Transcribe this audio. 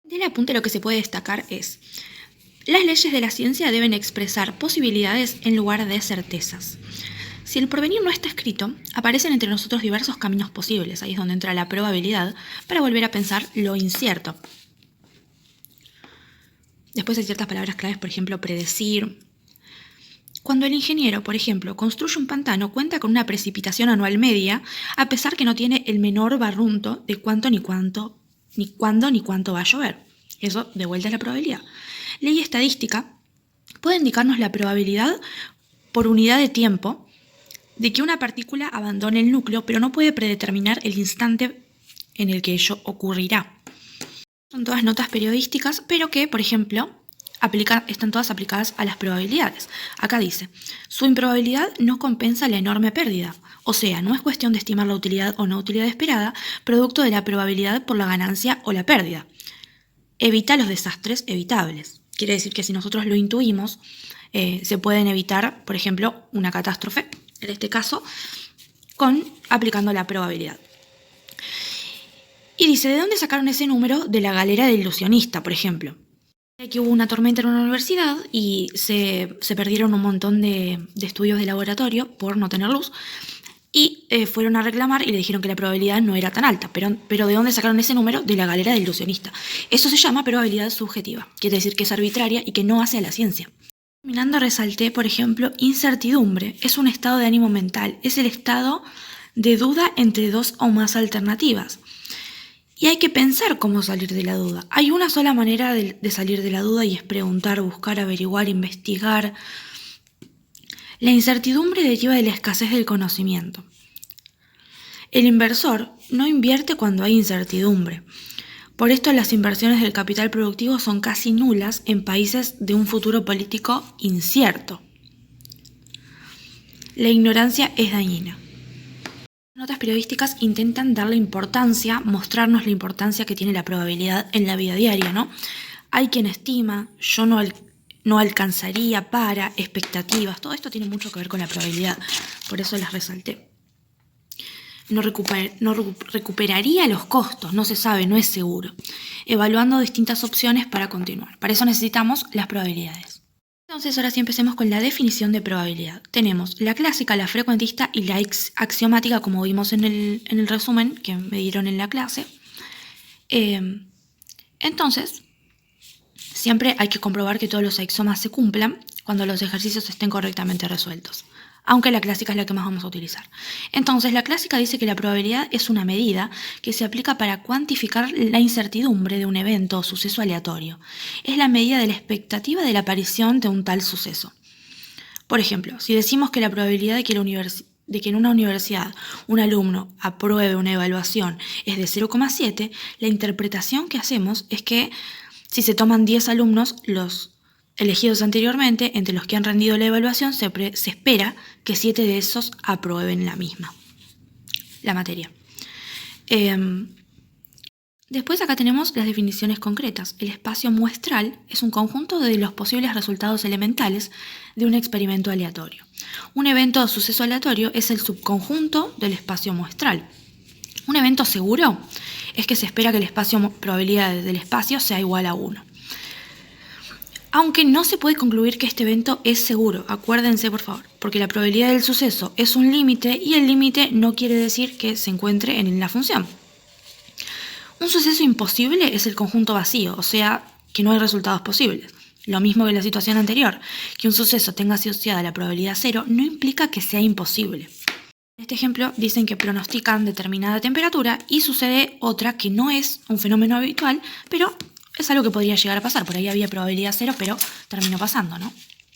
Del apunte lo que se puede destacar es: las leyes de la ciencia deben expresar posibilidades en lugar de certezas. Si el porvenir no está escrito, aparecen entre nosotros diversos caminos posibles. Ahí es donde entra la probabilidad para volver a pensar lo incierto. Después hay ciertas palabras claves, por ejemplo, predecir. Cuando el ingeniero, por ejemplo, construye un pantano, cuenta con una precipitación anual media, a pesar que no tiene el menor barrunto de cuándo ni cuánto va a llover. Eso, de vuelta, es la probabilidad. Ley estadística puede indicarnos la probabilidad por unidad de tiempo de que una partícula abandone el núcleo, pero no puede predeterminar el instante en el que ello ocurrirá. Son todas notas periodísticas, pero que, por ejemplo, están todas aplicadas a las probabilidades. Acá dice: su improbabilidad no compensa la enorme pérdida. O sea, no es cuestión de estimar la utilidad o no utilidad esperada, producto de la probabilidad por la ganancia o la pérdida. Evita los desastres evitables. Quiere decir que si nosotros lo intuimos, se pueden evitar, por ejemplo, una catástrofe, en este caso, aplicando la probabilidad. Y dice: ¿de dónde sacaron ese número? De la galera del ilusionista, por ejemplo. Que hubo una tormenta en una universidad y se perdieron un montón de estudios de laboratorio por no tener luz, y fueron a reclamar y le dijeron que la probabilidad no era tan alta. Pero ¿de dónde sacaron ese número? De la galera del ilusionista. Eso se llama probabilidad subjetiva. Quiere decir que es arbitraria y que no hace a la ciencia. Terminando, resalté, por ejemplo, incertidumbre. Es un estado de ánimo mental. Es el estado de duda entre dos o más alternativas. Y hay que pensar cómo salir de la duda. Hay una sola manera de salir de la duda, y es preguntar, buscar, averiguar, investigar. La incertidumbre deriva de la escasez del conocimiento. El inversor no invierte cuando hay incertidumbre. Por esto las inversiones del capital productivo son casi nulas en países de un futuro político incierto. La ignorancia es dañina. Notas periodísticas intentan darle importancia, mostrarnos la importancia que tiene la probabilidad en la vida diaria, ¿no? Hay quien estima, yo no alcanzaría, para, expectativas. Todo esto tiene mucho que ver con la probabilidad, por eso las resalté. No recuperaría los costos, no se sabe, no es seguro. Evaluando distintas opciones para continuar. Para eso necesitamos las probabilidades. Entonces, ahora sí empecemos con la definición de probabilidad. Tenemos la clásica, la frecuentista y la axiomática, como vimos en el resumen que me dieron en la clase. Entonces, siempre hay que comprobar que todos los axiomas se cumplan cuando los ejercicios estén correctamente resueltos, aunque la clásica es la que más vamos a utilizar. Entonces, la clásica dice que la probabilidad es una medida que se aplica para cuantificar la incertidumbre de un evento o suceso aleatorio. Es la medida de la expectativa de la aparición de un tal suceso. Por ejemplo, si decimos que la probabilidad de que en una universidad un alumno apruebe una evaluación es de 0,7, la interpretación que hacemos es que si se toman 10 alumnos, los elegidos anteriormente, entre los que han rendido la evaluación, se espera que 7 de esos aprueben la materia. Después acá tenemos las definiciones concretas. El espacio muestral es un conjunto de los posibles resultados elementales de un experimento aleatorio. Un evento o suceso aleatorio es el subconjunto del espacio muestral. Un evento seguro es que se espera que probabilidad del espacio sea igual a 1. Aunque no se puede concluir que este evento es seguro, acuérdense por favor, porque la probabilidad del suceso es un límite y el límite no quiere decir que se encuentre en la función. Un suceso imposible es el conjunto vacío, o sea, que no hay resultados posibles. Lo mismo que la situación anterior, que un suceso tenga asociada la probabilidad 0 no implica que sea imposible. En este ejemplo dicen que pronostican determinada temperatura y sucede otra que no es un fenómeno habitual, pero es algo que podría llegar a pasar. Por ahí había probabilidad 0, pero terminó pasando, ¿no?